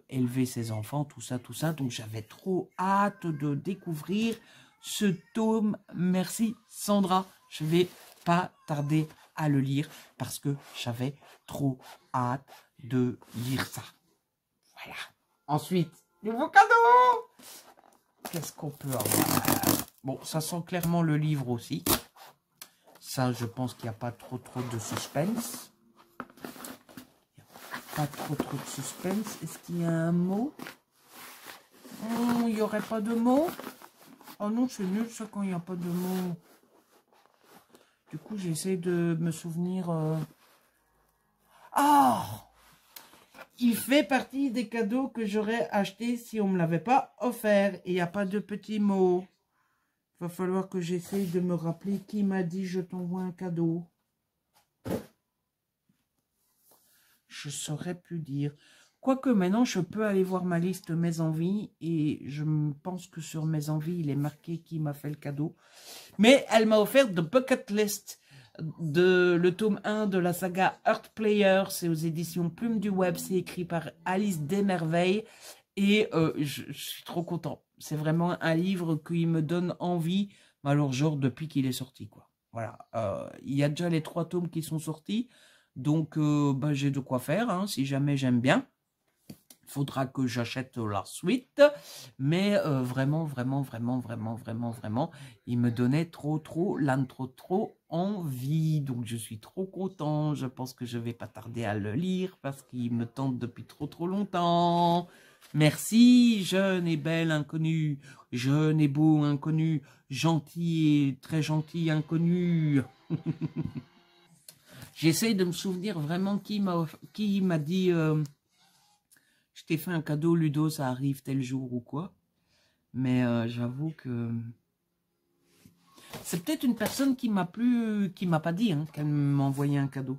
élevé ses enfants, tout ça, tout ça. Donc j'avais trop hâte de découvrir ce tome. Merci Sandra, je vais pas tarder à le lire parce que j'avais trop hâte de lire ça. Voilà. Ensuite, nouveau cadeau. Qu'est-ce qu'on peut avoir? Bon, ça sent clairement le livre aussi. Ça, je pense qu'il n'y a pas trop de suspense. Il n'y a pas trop de suspense. Est-ce qu'il y a un mot? Il n'y aurait pas de mot? Oh non, c'est nul ça quand il n'y a pas de mot. Du coup, j'essaie de me souvenir... Ah! Il fait partie des cadeaux que j'aurais acheté si on ne me l'avait pas offert. Et il n'y a pas de petits mots. Il va falloir que j'essaye de me rappeler qui m'a dit je t'envoie un cadeau. Je ne saurais plus dire. Quoique maintenant, je peux aller voir ma liste Mes Envies. Et je pense que sur Mes Envies, il est marqué qui m'a fait le cadeau. Mais elle m'a offert The Bucket List. Le tome 1 de la saga Earth Player, c'est aux éditions Plume du Web, c'est écrit par Alice Desmerveilles et je suis trop content. C'est vraiment un livre qui me donne envie, alors genre depuis qu'il est sorti quoi. Voilà, il y a déjà les 3 tomes qui sont sortis, donc bah, j'ai de quoi faire hein, si jamais j'aime bien. Il faudra que j'achète la suite, mais vraiment, il me donnait trop envie. Donc, je suis trop content. Je pense que je vais pas tarder à le lire parce qu'il me tente depuis trop longtemps. Merci, jeune et belle inconnue, jeune et beau inconnu, gentil et très gentil inconnu. J'essaie de me souvenir vraiment qui m'a dit... je t'ai fait un cadeau, Ludo, ça arrive tel jour ou quoi. Mais j'avoue que... C'est peut-être une personne qui m'a pas dit hein, qu'elle m'a envoyé un cadeau.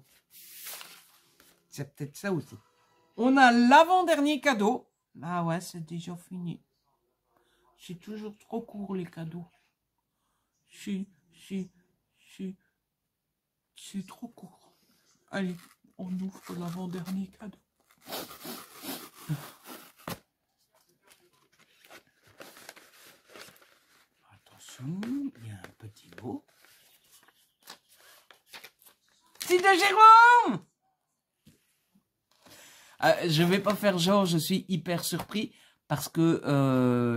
C'est peut-être ça aussi. On a l'avant-dernier cadeau. Ah ouais, c'est déjà fini. C'est toujours trop court les cadeaux. C'est trop court. Allez, on ouvre l'avant-dernier cadeau. Attention, il y a un petit mot. C'est de Jérôme! Je vais pas faire genre, je suis hyper surpris parce que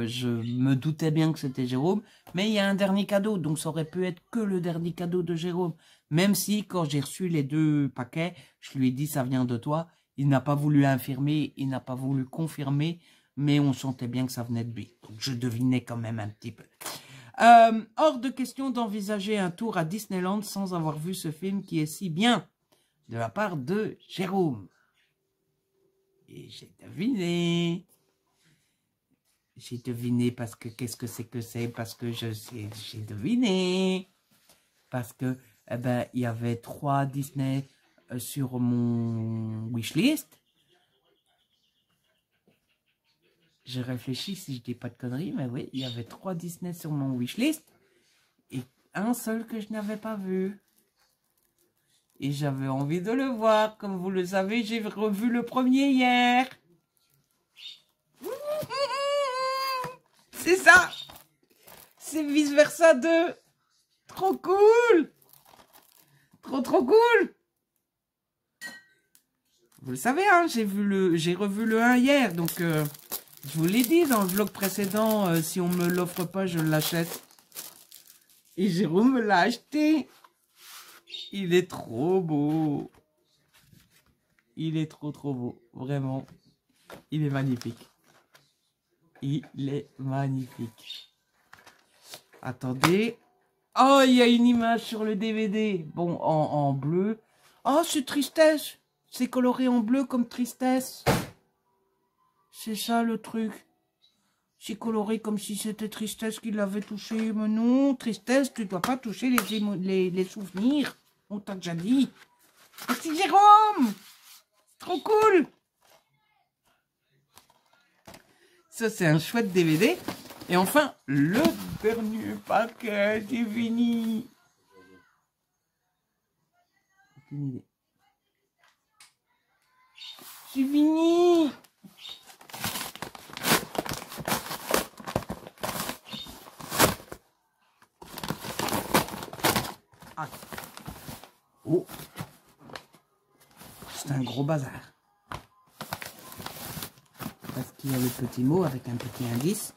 je me doutais bien que c'était Jérôme, mais il y a un dernier cadeau, donc ça aurait pu être que le dernier cadeau de Jérôme. Même si, quand j'ai reçu les 2 paquets, je lui ai dit ça vient de toi, Il n'a pas voulu infirmer, il n'a pas voulu confirmer, mais on sentait bien que ça venait de lui. Donc je devinais quand même un petit peu. Hors de question d'envisager un tour à Disneyland sans avoir vu ce film qui est si bien, de la part de Jérôme. Et j'ai deviné. J'ai deviné parce que qu'est-ce que c'est parce que j'ai deviné. Parce que eh ben il y avait 3 Disney sur mon wishlist. Je réfléchis si je dis pas de conneries, mais oui, il y avait 3 Disney sur mon wishlist et un seul que je n'avais pas vu. Et j'avais envie de le voir. Comme vous le savez, j'ai revu le premier hier. C'est ça. C'est Vice Versa 2. Trop cool. Trop cool. Vous le savez, hein, j'ai revu le 1 hier, donc je vous l'ai dit dans le vlog précédent, si on me l'offre pas, je l'achète. Et Jérôme me l'a acheté. Il est trop beau. Il est trop beau, vraiment. Il est magnifique. Il est magnifique. Attendez. Oh, il y a une image sur le DVD. Bon, en bleu. Oh, c'est tristesse. C'est coloré en bleu comme tristesse. C'est ça le truc. C'est coloré comme si c'était tristesse qui l'avait touché. Mais non, tristesse, tu dois pas toucher les souvenirs. On t'a déjà dit. Merci Jérôme. Trop cool. Ça, c'est un chouette DVD. Et enfin, le dernier paquet, c'est fini. Aucune idée. C'est fini. Ah. Oh. C'est un gros bazar. Parce qu'il y a le petit mot avec un petit indice.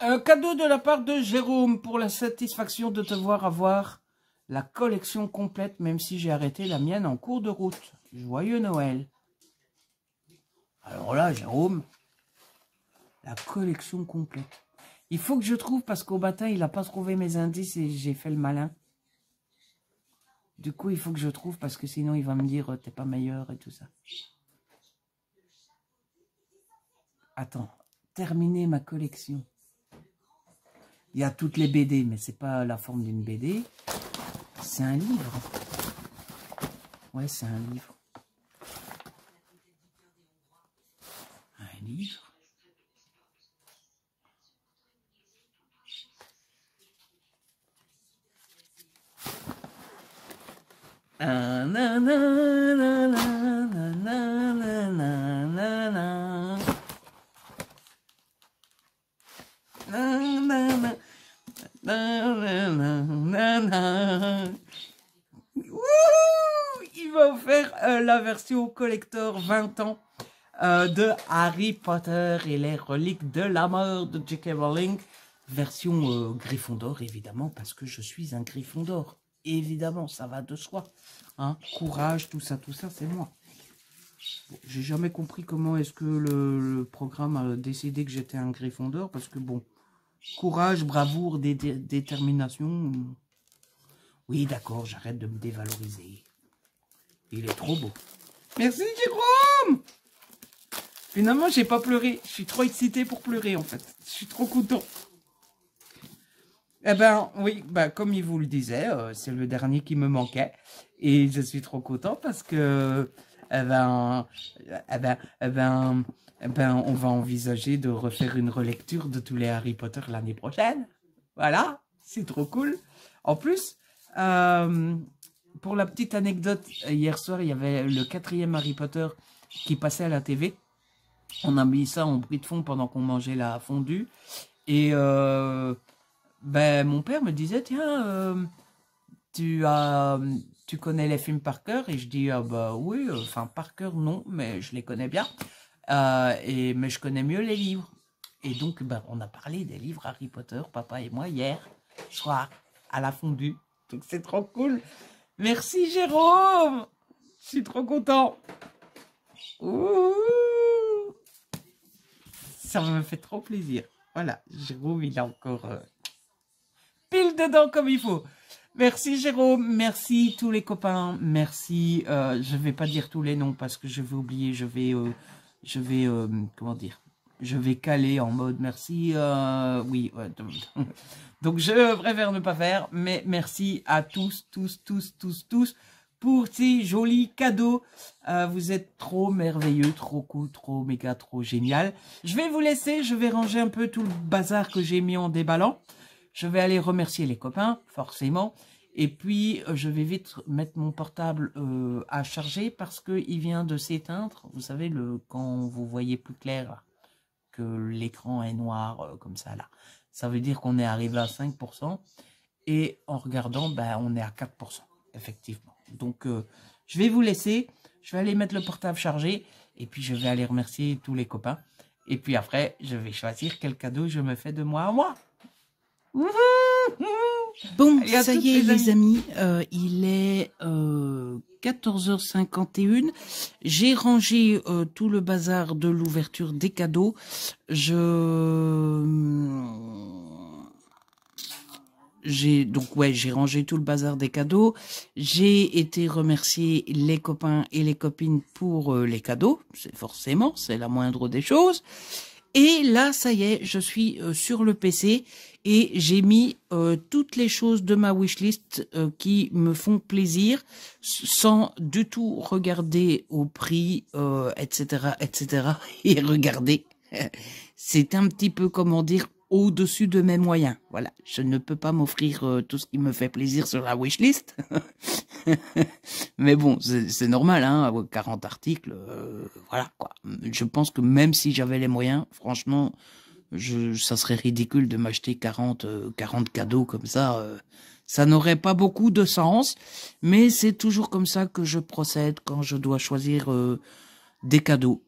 Un cadeau de la part de Jérôme pour la satisfaction de te voir avoir la collection complète, même si j'ai arrêté la mienne en cours de route. Joyeux Noël. Alors là, Jérôme, la collection complète. Il faut que je trouve, parce qu'au matin, il n'a pas trouvé mes indices et j'ai fait le malin. Du coup, il faut que je trouve, parce que sinon, il va me dire, t'es pas meilleur et tout ça. Attends, terminer ma collection. Il y a toutes les BD, mais c'est pas la forme d'une BD. C'est un livre. Ouais, c'est un livre. Un livre. Il va faire la version collector 20 ans de Harry Potter et les reliques de la mort de J.K. Rowling. Version Gryffondor, évidemment, parce que je suis un Gryffondor. Évidemment, ça va de soi. Hein, courage, tout ça, c'est moi. Bon, j'ai jamais compris comment est-ce que le programme a décidé que j'étais un Gryffondor, parce que bon, courage, bravoure, détermination. Oui, d'accord, j'arrête de me dévaloriser. Il est trop beau. Merci, Jérôme! Finalement, j'ai pas pleuré. Je suis trop excitée pour pleurer, en fait. Je suis trop content. Eh ben, oui, ben, comme il vous le disait, c'est le dernier qui me manquait. Et je suis trop content parce que, on va envisager de refaire une relecture de tous les Harry Potter l'année prochaine. Voilà, c'est trop cool. En plus, pour la petite anecdote, hier soir, il y avait le 4e Harry Potter qui passait à la TV. On a mis ça en bruit de fond pendant qu'on mangeait la fondue. Et ben, mon père me disait, tiens, tu connais les films par cœur? Et je dis, ah bah oui, enfin par cœur non, mais je les connais bien. Mais je connais mieux les livres. Et donc, ben, on a parlé des livres Harry Potter, papa et moi, hier soir, à la fondue. Donc c'est trop cool. Merci Jérôme. Je suis trop content. Ouh. Ça me fait trop plaisir. Voilà, Jérôme, il a encore pile dedans comme il faut. Merci Jérôme, merci tous les copains, merci. Je vais pas dire tous les noms parce que je vais oublier. Je vais, comment dire, je vais caler en mode merci. Oui, ouais, donc je préfère ne pas faire, mais merci à tous pour ces jolis cadeaux. Vous êtes trop merveilleux, trop cool, trop méga, trop génial. Je vais vous laisser, je vais ranger un peu tout le bazar que j'ai mis en déballant. Je vais aller remercier les copains, forcément. Et puis, je vais vite mettre mon portable à charger parce qu'il vient de s'éteindre. Vous savez, quand vous voyez plus clair, que l'écran est noir comme ça, là. Ça veut dire qu'on est arrivé à 5%. Et en regardant, ben, on est à 4%, effectivement. Donc, je vais vous laisser. Je vais aller mettre le portable chargé. Et puis, je vais aller remercier tous les copains. Et puis après, je vais choisir quel cadeau je me fais de moi à moi. Bon, ça y est les amis, il est 14h51. J'ai rangé tout le bazar de l'ouverture des cadeaux. J'ai rangé tout le bazar des cadeaux. J'ai été remercier les copains et les copines pour les cadeaux. C'est la moindre des choses. Et là, ça y est, je suis sur le PC et j'ai mis toutes les choses de ma wishlist qui me font plaisir sans du tout regarder au prix, etc., etc. Et regardez, c'est un petit peu, comment dire, au-dessus de mes moyens. Voilà, je ne peux pas m'offrir tout ce qui me fait plaisir sur la wishlist. Mais bon, c'est normal, hein, 40 articles, voilà, quoi. Je pense que même si j'avais les moyens, franchement, ça serait ridicule de m'acheter 40 cadeaux comme ça. Ça n'aurait pas beaucoup de sens, mais c'est toujours comme ça que je procède quand je dois choisir des cadeaux.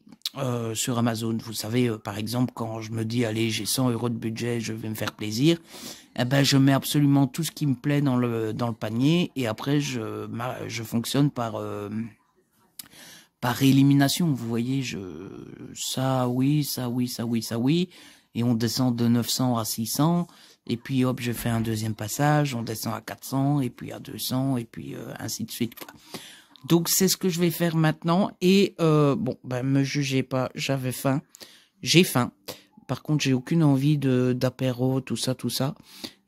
Sur Amazon, vous savez, par exemple, quand je me dis, allez, j'ai 100 € de budget, je vais me faire plaisir, eh ben, je mets absolument tout ce qui me plaît dans le panier, et après, je fonctionne par élimination. Vous voyez, ça oui, ça oui, ça oui, ça oui, et on descend de 900 à 600, et puis hop, je fais un deuxième passage, on descend à 400, et puis à 200, et puis ainsi de suite, quoi. Donc c'est ce que je vais faire maintenant. Et bon, ben me jugez pas, j'avais faim, j'ai faim. Par contre, j'ai aucune envie d'apéro, tout ça.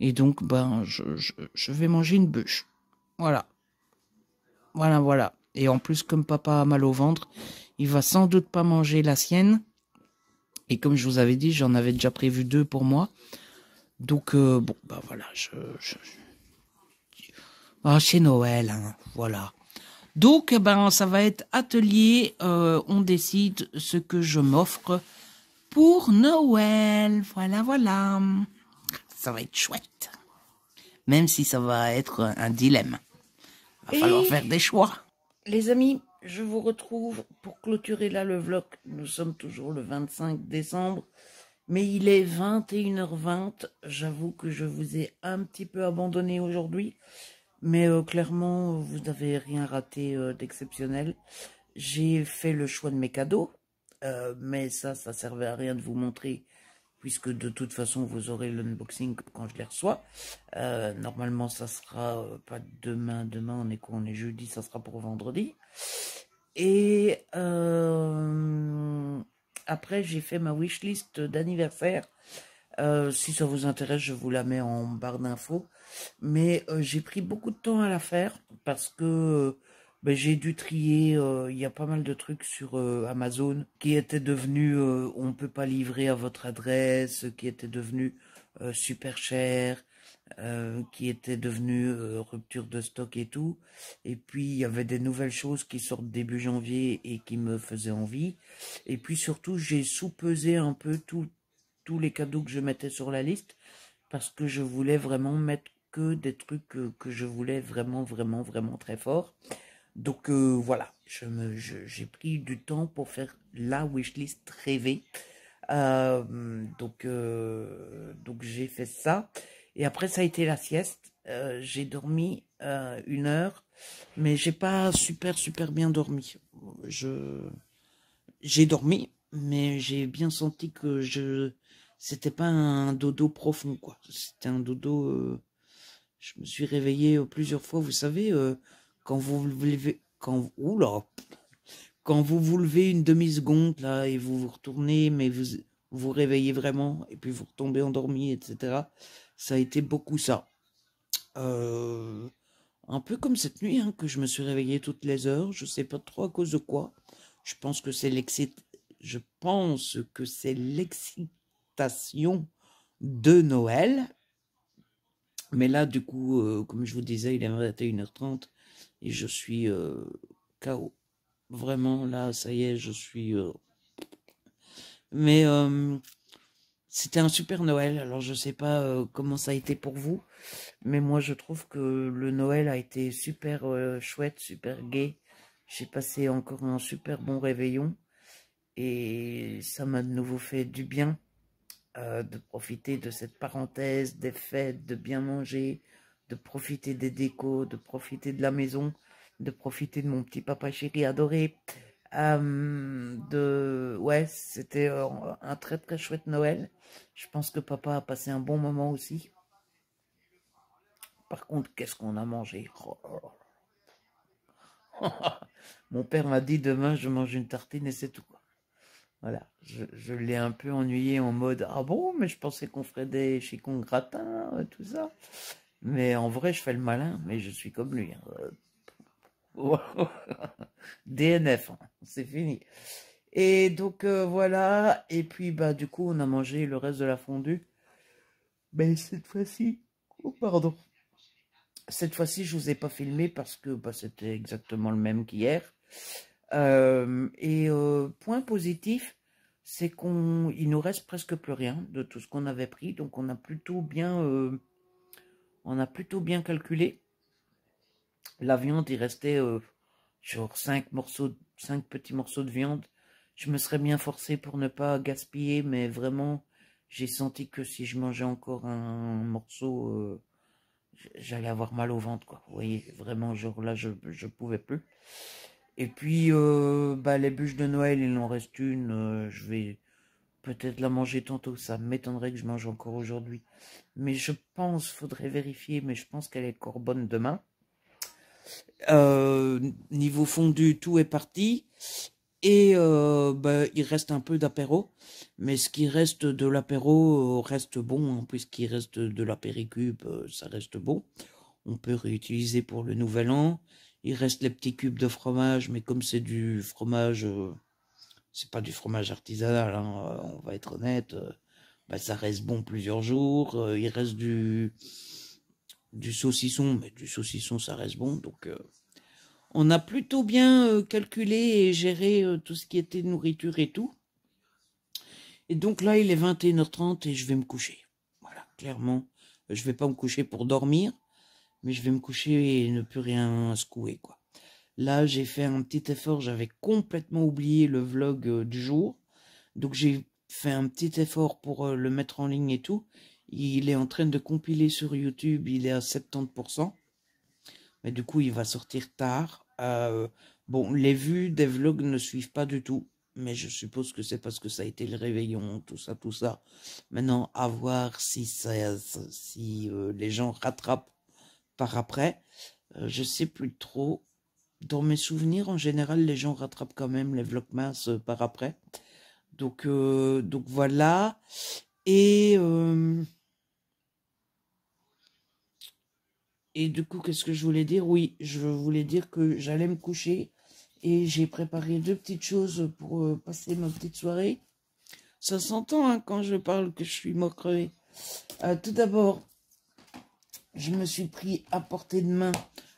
Et donc ben je vais manger une bûche. Voilà. Et en plus, comme papa a mal au ventre, il va sans doute pas manger la sienne. Et comme je vous avais dit, j'en avais déjà prévu 2 pour moi. Donc bon, ben voilà, c'est Noël, hein, voilà. Donc, ben, ça va être atelier, on décide ce que je m'offre pour Noël. Voilà. Ça va être chouette. Même si ça va être un dilemme. Va falloir faire des choix. Les amis, je vous retrouve pour clôturer là le vlog. Nous sommes toujours le 25 décembre. Mais il est 21h20. J'avoue que je vous ai un petit peu abandonné aujourd'hui. Mais clairement, vous n'avez rien raté d'exceptionnel. J'ai fait le choix de mes cadeaux, mais ça servait à rien de vous montrer, puisque de toute façon, vous aurez l'unboxing quand je les reçois. Normalement, ça sera pas demain, on est quoi? On est jeudi, ça sera pour vendredi. Et après, j'ai fait ma wishlist d'anniversaire. Si ça vous intéresse, je vous la mets en barre d'infos. Mais j'ai pris beaucoup de temps à la faire parce que ben, j'ai dû trier. Il y a pas mal de trucs sur Amazon qui étaient devenus on peut pas livrer à votre adresse, qui étaient devenus super chers, qui étaient devenus rupture de stock et tout. Et puis il y avait des nouvelles choses qui sortent début janvier et qui me faisaient envie. Et puis surtout, j'ai sous-pesé un peu tous les cadeaux que je mettais sur la liste parce que je voulais vraiment mettre que des trucs que je voulais vraiment très fort. Donc voilà, j'ai pris du temps pour faire la wishlist rêvée. Donc j'ai fait ça. Et après ça a été la sieste. j'ai dormi 1 heure, mais j'ai pas super bien dormi. J'ai dormi, mais j'ai bien senti que c'était pas un dodo profond, quoi. C'était un dodo. Je me suis réveillé plusieurs fois, vous savez, quand vous vous levez, oula, quand vous vous levez une demi-seconde là et vous vous retournez, mais vous vous réveillez vraiment et puis vous retombez endormi, etc. Ça a été beaucoup ça. Euh, un peu comme cette nuit hein, que je me suis réveillé toutes les heures. Je sais pas trop à cause de quoi. Je pense que c'est l'excitation de Noël. Mais là, du coup, comme je vous disais, il est 21h30 et je suis KO. Vraiment, là, ça y est, je suis... Mais c'était un super Noël. Alors, je sais pas comment ça a été pour vous, mais moi, je trouve que le Noël a été super chouette, super gai. J'ai passé encore un super bon réveillon et ça m'a de nouveau fait du bien de profiter de cette parenthèse, des fêtes, de bien manger, de profiter des décos, de profiter de la maison, de profiter de mon petit papa chéri adoré. Ouais, c'était un très chouette Noël. Je pense que papa a passé un bon moment aussi. Par contre, qu'est-ce qu'on a mangé? Mon père m'a dit demain je mange une tartine et c'est tout. Voilà, je l'ai un peu ennuyé en mode ah bon, mais je pensais qu'on ferait des chicons gratins, tout ça. Mais en vrai, je fais le malin, mais je suis comme lui. DNF, hein, c'est fini. Et donc voilà, et puis bah du coup on a mangé le reste de la fondue. Mais cette fois-ci, oh pardon, cette fois-ci je vous ai pas filmé parce que bah, c'était exactement le même qu'hier. Point positif, c'est il nous reste presque plus rien de tout ce qu'on avait pris, donc on a plutôt bien calculé. La viande, il restait genre 5 petits morceaux de viande. Je me serais bien forcé pour ne pas gaspiller, mais vraiment, j'ai senti que si je mangeais encore un morceau, j'allais avoir mal au ventre, quoi. Vous voyez, vraiment, genre là, je pouvais plus. Et puis, bah, les bûches de Noël, il en reste une. Je vais peut-être la manger tantôt. Ça m'étonnerait que je mange encore aujourd'hui. Mais je pense, faudrait vérifier, mais je pense qu'elle est encore bonne demain. Niveau fondu, tout est parti. Et bah, il reste un peu d'apéro. Mais ce qui reste de l'apéro reste bon. Hein, puisqu'il reste de l'apéricube, ça reste bon. On peut réutiliser pour le nouvel an. Il reste les petits cubes de fromage, mais comme c'est du fromage, c'est pas du fromage artisanal, hein, on va être honnête, bah, ça reste bon plusieurs jours. Il reste du saucisson, mais du saucisson ça reste bon. Donc on a plutôt bien calculé et géré tout ce qui était nourriture et tout. Et donc là, il est 21h30 et je vais me coucher. Voilà, clairement, je vais pas me coucher pour dormir, mais je vais me coucher et ne plus rien secouer, quoi. Là, j'ai fait un petit effort, j'avais complètement oublié le vlog du jour. Donc j'ai fait un petit effort pour le mettre en ligne et tout. Il est en train de compiler sur YouTube, il est à 70%. Mais du coup, il va sortir tard. Bon, les vues des vlogs ne suivent pas du tout. Mais je suppose que c'est parce que ça a été le réveillon, tout ça, tout ça. Maintenant, à voir si les gens rattrapent par après. Je sais plus trop. Dans mes souvenirs, en général, les gens rattrapent quand même les vlogmas par après. Donc voilà. Et du coup, qu'est-ce que je voulais dire? Oui, je voulais dire que j'allais me coucher et j'ai préparé 2 petites choses pour passer ma petite soirée. Ça s'entend hein, quand je parle que je suis mort crevé. Tout d'abord, je me suis pris à portée de main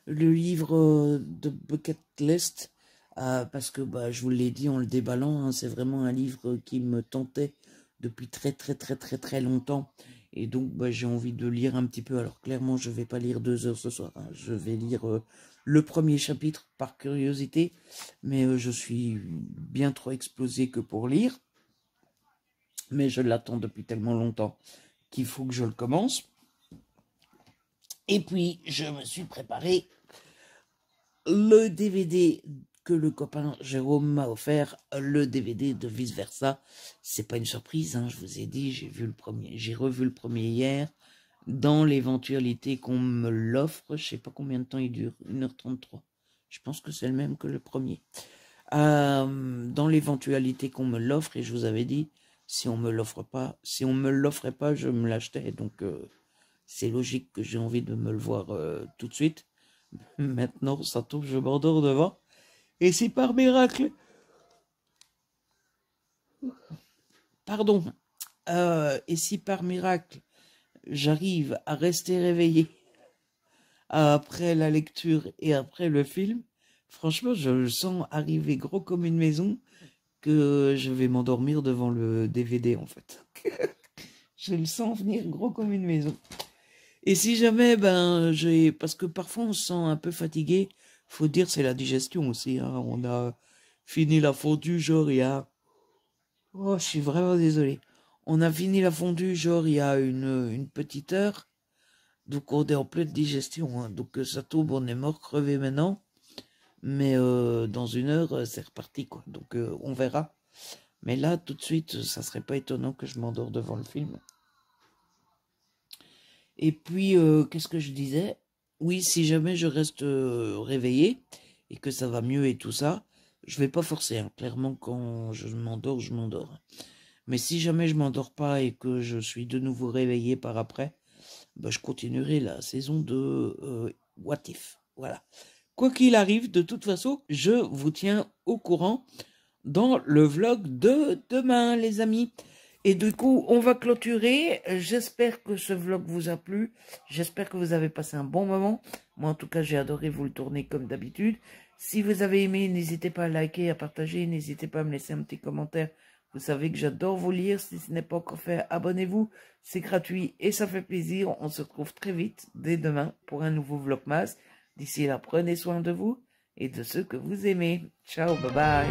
le livre de Bucket List parce que bah, je vous l'ai dit en le déballant, hein, c'est vraiment un livre qui me tentait depuis très longtemps. Et donc bah, j'ai envie de lire un petit peu. Alors clairement, je ne vais pas lire 2 heures ce soir. Hein. Je vais lire le premier chapitre par curiosité. Mais je suis bien trop explosé que pour lire. Mais je l'attends depuis tellement longtemps qu'il faut que je le commence. Et puis, je me suis préparé le DVD que le copain Jérôme m'a offert, le DVD de Vice Versa. C'est pas une surprise, hein, je vous ai dit, j'ai revu le premier hier. Dans l'éventualité qu'on me l'offre, je sais pas combien de temps il dure, 1h33. Je pense que c'est le même que le premier. Dans l'éventualité qu'on me l'offre, et je vous avais dit, si on me l'offrait pas, je me l'achetais. Donc c'est logique que j'ai envie de me le voir tout de suite. Maintenant, ça tombe, je m'endors devant. Et si par miracle, pardon, et si par miracle, j'arrive à rester réveillé après la lecture et après le film, franchement, je le sens arriver gros comme une maison que je vais m'endormir devant le DVD, en fait. Je le sens venir gros comme une maison. Et si jamais, parce que parfois on se sent un peu fatigué, faut dire c'est la digestion aussi, hein. On a fini la fondue, genre il y a... Oh, je suis vraiment désolé. On a fini la fondue, genre il y a une petite heure. Donc on est en pleine digestion, hein. Donc ça tombe, on est mort crevé maintenant. Mais dans 1 heure, c'est reparti, quoi. Donc on verra. Mais là, tout de suite, ça serait pas étonnant que je m'endors devant le film. Et puis, qu'est-ce que je disais? Oui, si jamais je reste réveillé et que ça va mieux et tout ça, je vais pas forcer, hein. Clairement, quand je m'endors, je m'endors. Mais si jamais je m'endors pas et que je suis de nouveau réveillé par après, je continuerai la saison de What If. Voilà. Quoi qu'il arrive, de toute façon, je vous tiens au courant dans le vlog de demain, les amis. Et du coup, on va clôturer. J'espère que ce vlog vous a plu. J'espère que vous avez passé un bon moment. Moi, en tout cas, j'ai adoré vous le tourner comme d'habitude. Si vous avez aimé, n'hésitez pas à liker, à partager. N'hésitez pas à me laisser un petit commentaire. Vous savez que j'adore vous lire. Si ce n'est pas encore fait, abonnez-vous. C'est gratuit et ça fait plaisir. On se retrouve très vite, dès demain, pour un nouveau vlogmas. D'ici là, prenez soin de vous et de ceux que vous aimez. Ciao, bye bye.